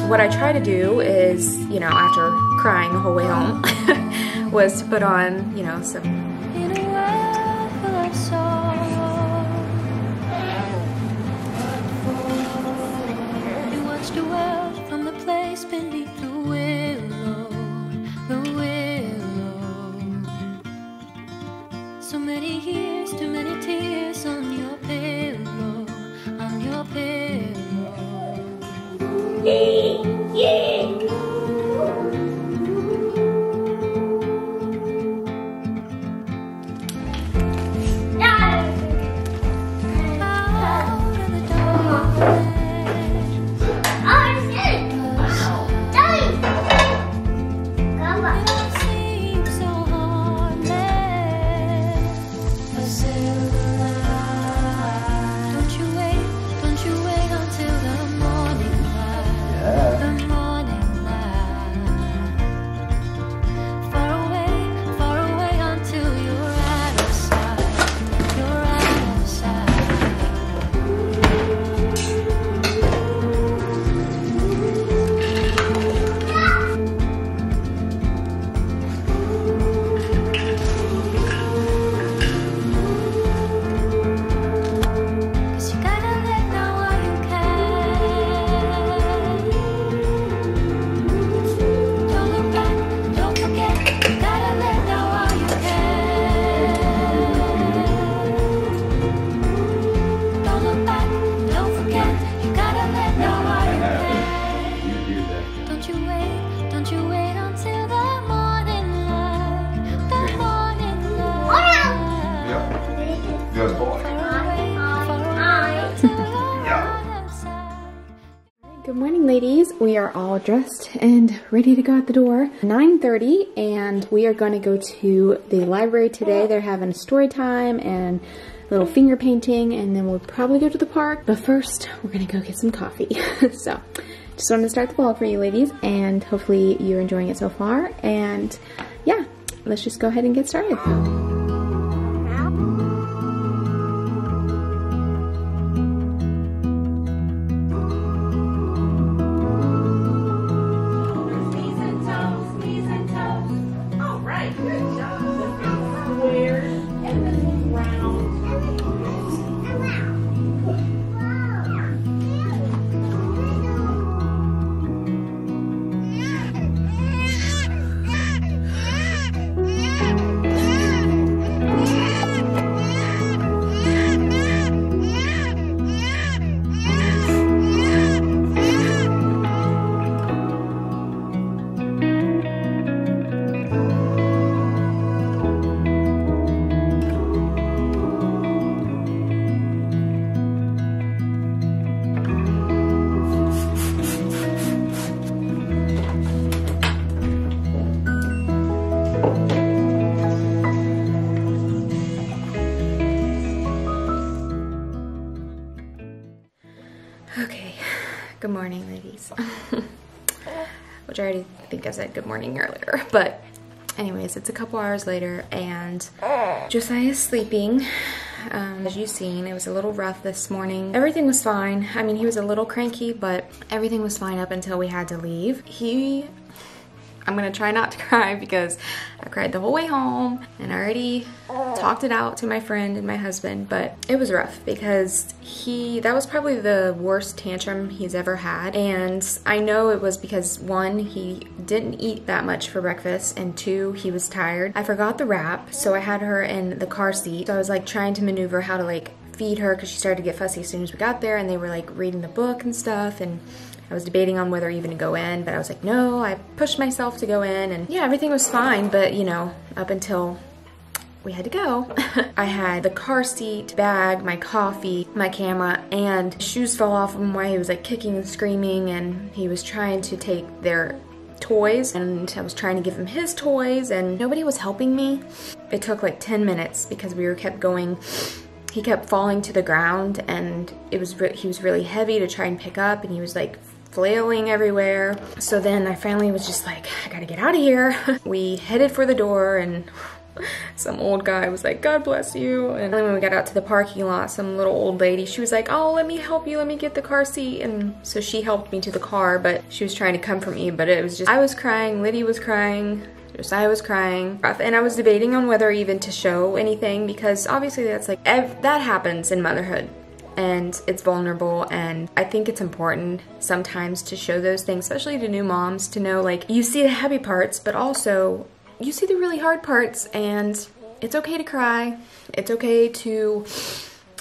what I try to do is, you know, after crying the whole way home, was to put on, you know, some... In a world full of sorrow, you watch the world from the place beneath the willow, the willow. So many years, too many tears on your pillow, on your pillow. Good morning, ladies. We are all dressed and ready to go out the door. 9:30, and we are going to go to the library today. They're having a story time and a little finger painting, and then we'll probably go to the park. But first, we're going to go get some coffee. So, just wanted to start the vlog for you, ladies, and hopefully you're enjoying it so far. And yeah, let's just go ahead and get started. Okay, good morning, ladies. Which I already think I said good morning earlier, but anyways, it's a couple hours later and Josiah's sleeping. As you've seen, it was a little rough this morning. Everything was fine. I mean, he was a little cranky, but everything was fine up until we had to leave. I'm gonna try not to cry because I cried the whole way home and I already talked it out to my friend and my husband, but it was rough because that was probably the worst tantrum he's ever had. And I know it was because 1, he didn't eat that much for breakfast, and 2, he was tired. I forgot the wrap, so I had her in the car seat. So I was like trying to maneuver how to like feed her because she started to get fussy as soon as we got there, and they were like reading the book and stuff, and I was debating on whether even to go in, but I was like, no, I pushed myself to go in, and yeah, everything was fine, but you know, up until we had to go. I had the car seat, bag, my coffee, my camera, and shoes fell off him while he was like kicking and screaming, and he was trying to take their toys, and I was trying to give him his toys, and nobody was helping me. It took like 10 minutes because we kept going. He kept falling to the ground, and he was really heavy to try and pick up, and he was like flailing everywhere. So then I finally was just like, I gotta get out of here. We headed for the door, and Some old guy was like, God bless you. And then when we got out to the parking lot, some little old lady, she was like, oh, let me help you, let me get the car seat. And so she helped me to the car, but she was trying to comfort me, but it was just, I was crying, Liddy was crying, Josiah was crying, and I was debating on whether even to show anything, because obviously that's like, that happens in motherhood. And it's vulnerable, and I think it's important sometimes to show those things, especially to new moms, to know like you see the happy parts, but also you see the really hard parts, and it's okay to cry. It's okay to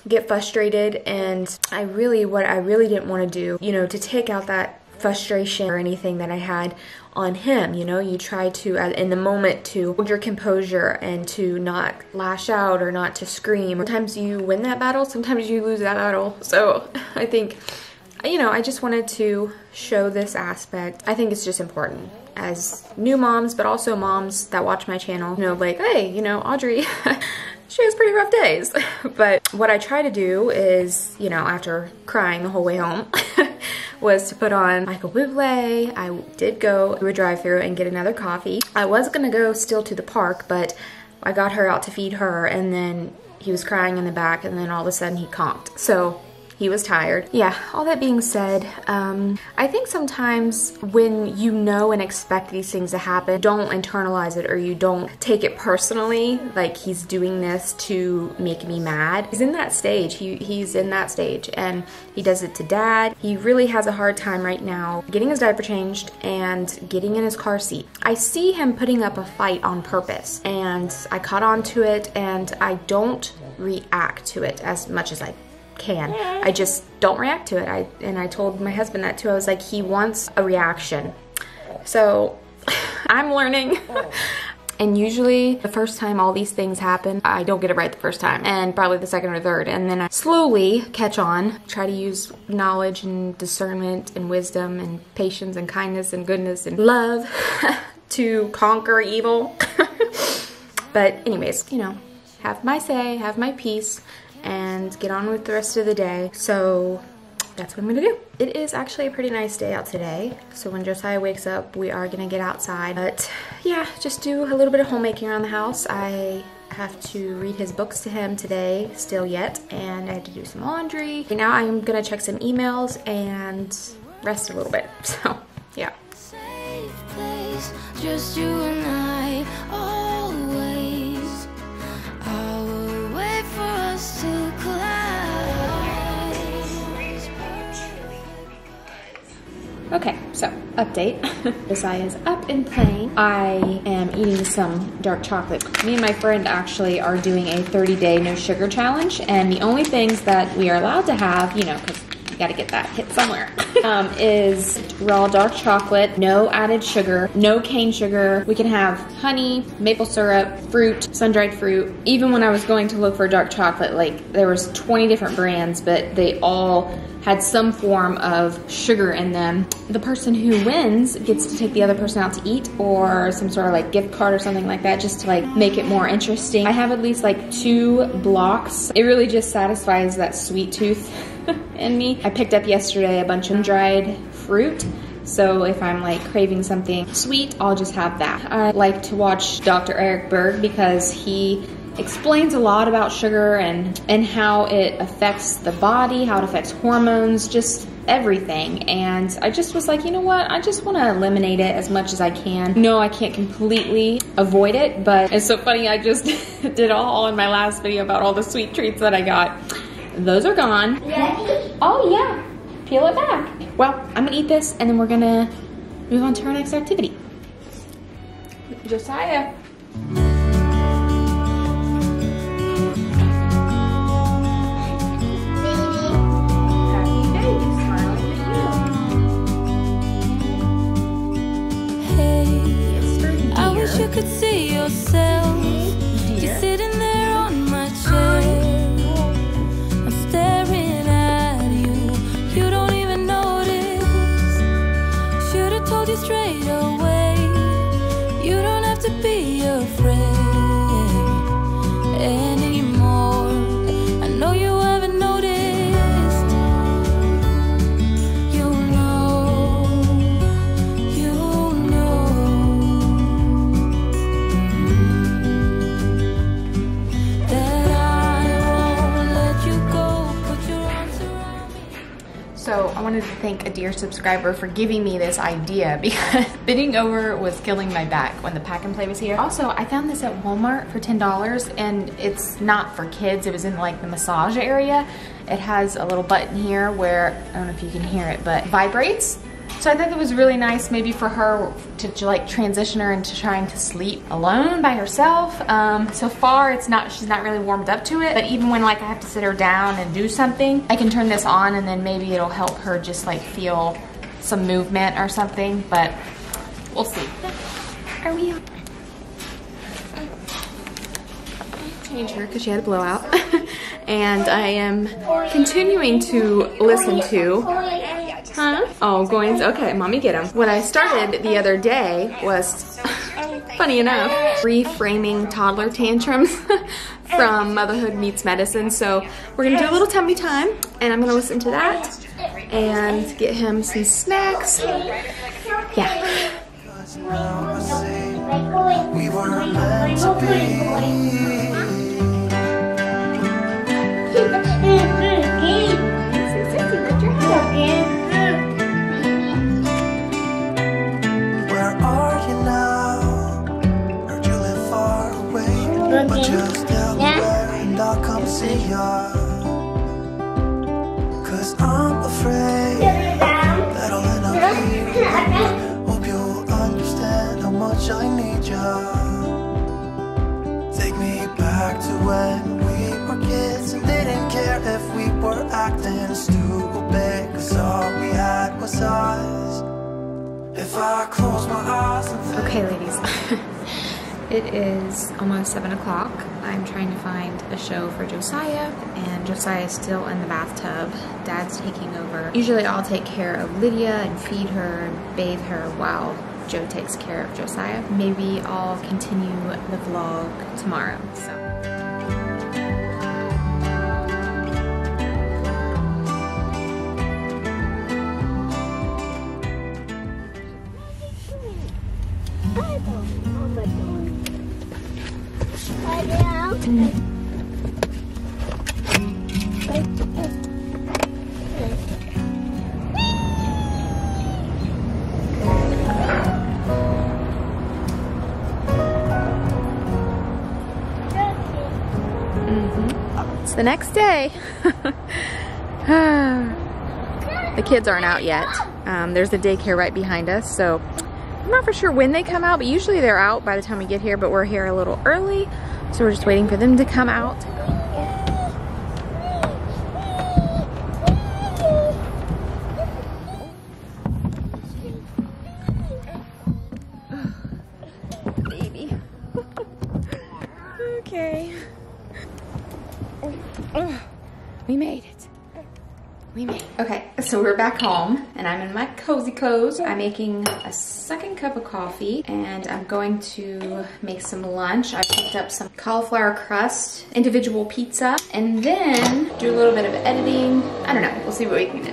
get frustrated, and what I really didn't want to do, you know, to take out that frustration or anything that I had on him. You know, you try to in the moment to hold your composure and to not lash out or not to scream. Sometimes you win that battle, sometimes you lose that battle. So I think, you know, I just wanted to show this aspect. I think it's just important as new moms, but also moms that watch my channel, you know, like, hey, you know, Audrey, she has pretty rough days. But what I try to do is, you know, after crying the whole way home, was to put on Michael Bublé. I did go to a drive-thru and get another coffee. I was gonna go still to the park, but I got her out to feed her, and then he was crying in the back, and then all of a sudden he conked. So he was tired. Yeah, all that being said, I think sometimes when you know and expect these things to happen, don't internalize it, or you don't take it personally, like he's doing this to make me mad. He's in that stage. He's in that stage, and he does it to dad. He really has a hard time right now getting his diaper changed and getting in his car seat. I see him putting up a fight on purpose, and I caught on to it, and I don't react to it as much as I can. I just don't react to it. And I told my husband that too. I was like, he wants a reaction. So I'm learning. And usually the first time all these things happen, I don't get it right the first time, and probably the second or third, and then I slowly catch on, try to use knowledge and discernment and wisdom and patience and kindness and goodness and love to conquer evil. But anyways, you know, have my say, have my peace, and get on with the rest of the day. So that's what I'm gonna do. It is actually a pretty nice day out today. So when Josiah wakes up, we are gonna get outside. But yeah, just do a little bit of homemaking around the house. I have to read his books to him today, still yet, and I have to do some laundry. Right now I'm gonna check some emails and rest a little bit, so yeah. Safe place, just you and I, always. I will wait for us to collide. Okay, so update. Josiah's up and playing. I am eating some dark chocolate. Me and my friend actually are doing a 30-day no sugar challenge, and the only things that we are allowed to have, you know, because you gotta get that hit somewhere, is raw dark chocolate, no added sugar, no cane sugar. We can have honey, maple syrup, fruit, sun-dried fruit. Even when I was going to look for dark chocolate, like there was 20 different brands, but they all had some form of sugar in them. The person who wins gets to take the other person out to eat, or some sort of like gift card or something like that, just to like make it more interesting. I have at least like 2 blocks. It really just satisfies that sweet tooth in me. I picked up yesterday a bunch of dried fruit, so if I'm like craving something sweet, I'll just have that. I like to watch Dr. Eric Berg because he explains a lot about sugar and how it affects the body, how it affects hormones, just everything. And I just was like, you know what? I just want to eliminate it as much as I can. No, I can't completely avoid it, but it's so funny. I just did all in my last video about all the sweet treats that I got. Those are gone. Ready? Oh yeah, peel it back. Well, I'm gonna eat this and then we're gonna move on to our next activity. Josiah. You could see yourself. You're sitting there on my chair. I'm staring at you. You don't even notice. Should've told you straight away. You don't have to be afraid anymore. I know you haven't noticed. So I wanted to thank a dear subscriber for giving me this idea because bending over was killing my back when the pack and play was here. Also, I found this at Walmart for $10 and it's not for kids. It was in like the massage area. It has a little button here where, I don't know if you can hear it, but vibrates. So I thought that was really nice maybe for her to like transition her into trying to sleep alone by herself. So far she's not really warmed up to it, but even when like I have to sit her down and do something, I can turn this on and then maybe it'll help her just like feel some movement or something, but we'll see. Are we on? Change her because she had a blowout. And I am continuing to listen to, huh? Oh, Goins, okay, mommy get him. What I started the other day was, funny enough, reframing toddler tantrums from Motherhood Meets Medicine. So we're gonna do a little tummy time and I'm gonna listen to that and get him some snacks. Yeah. We were meant to be. Where are you now? Heard you live far away, but you're still there and I'll come see ya. 'Cause I'm afraid that I'll end up here. Hope you'll understand how much I need ya. Take me back to when we were kids and didn't care if we were acting stupid, 'cause all we had was us. If I close my eyes and think. Okay, ladies. It is almost 7 o'clock. I'm trying to find a show for Josiah, and Josiah is still in the bathtub. Dad's taking over. Usually I'll take care of Lydia and feed her and bathe her while Joe takes care of Josiah. Maybe I'll continue the vlog tomorrow. So. It's the next day. The kids aren't out yet. There's a daycare right behind us, so I'm not for sure when they come out, but usually they're out by the time we get here, but we're here a little early, so we're just waiting for them to come out. Baby. Okay. We made it. We made it. Okay, so we're back home and I'm in my cozy cozy. I'm making a second cup of coffee and I'm going to make some lunch. I picked up some cauliflower crust, individual pizza, and then do a little bit of editing. I don't know, we'll see what we can do.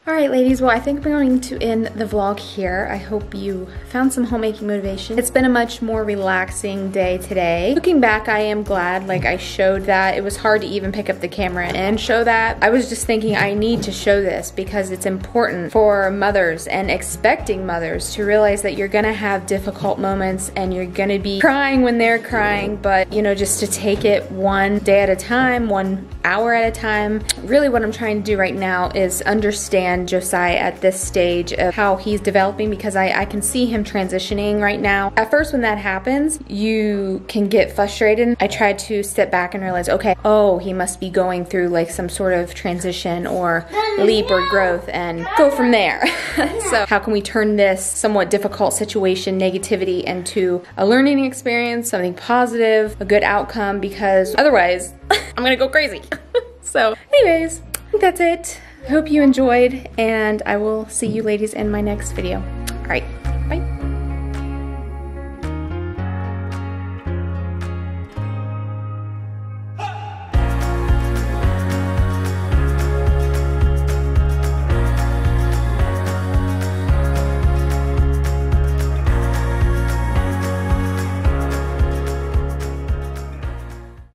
Alright ladies, well I think we're going to end the vlog here. I hope you found some homemaking motivation. It's been a much more relaxing day today. Looking back, I am glad like I showed that. It was hard to even pick up the camera and show that. I was just thinking I need to show this because it's important for mothers and expecting mothers to realize that you're gonna have difficult moments and you're gonna be crying when they're crying, but you know, just to take it one day at a time, one hour at a time. Really what I'm trying to do right now is understand Josiah at this stage of how he's developing, because I can see him transitioning right now. At first when that happens, you can get frustrated. I try to step back and realize, okay, oh, he must be going through like some sort of transition or leap or growth, and go from there. So how can we turn this somewhat difficult situation, negativity, into a learning experience, something positive, a good outcome, because otherwise I'm gonna go crazy. So anyways, I think that's it. Hope you enjoyed, and I will see you ladies in my next video.